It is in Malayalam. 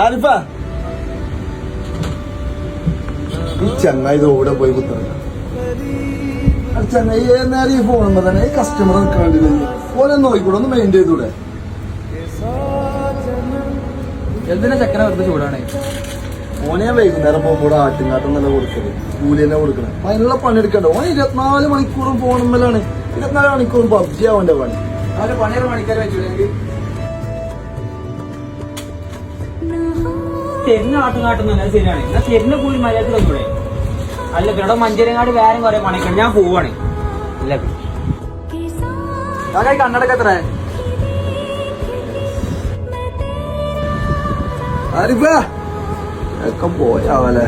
ആരിഫ ഈ ചങ്ങായി ഇതോടെ പോയി കുത്തറിയ ചങ്ങായി നേരം ഈ ഫോണുമ്പോ തന്നെ ഈ കസ്റ്റമർ നിൽക്കാണ്ടില്ല ഓനെ നോക്കിക്കൂടെ ഒന്ന് മെയിൻ ചെയ്തൂടെ എന്തിനാ ചക്കര വെറുതെ ചൂടാണ് ഓനെ വൈകുന്നേരം പോകുമ്പോൾ ആട്ടുംകാട്ടം നല്ല കൊടുക്കല് കൂലി തന്നെ കൊടുക്കണേ അതിനുള്ള പണിയെടുക്കണ്ട ഓൻ 24 മണിക്കൂറും ഫോണുമ്മലാണ് 24 മണിക്കൂറും പബ്ജി അവന്റെ പണി അവര് പണിയൊരു മണിക്കാർ വെച്ചില്ലെങ്കിൽ തെരിഞ്ഞ ആട്ടുംകാട്ടുന്നില്ല ശരിയാണ് എന്നാ തെരിഞ്ഞ കൂലി മര്യാദ വെക്കൂടെ അല്ല ഇവിടെ മഞ്ചേരങ്ങാട് വേറെ കുറെ പണിക്കണം ഞാൻ പോവാണ് ഇല്ല കണ്ണടക്ക എത്ര ആരിഫ ഒക്കെ പോയാവല്ലേ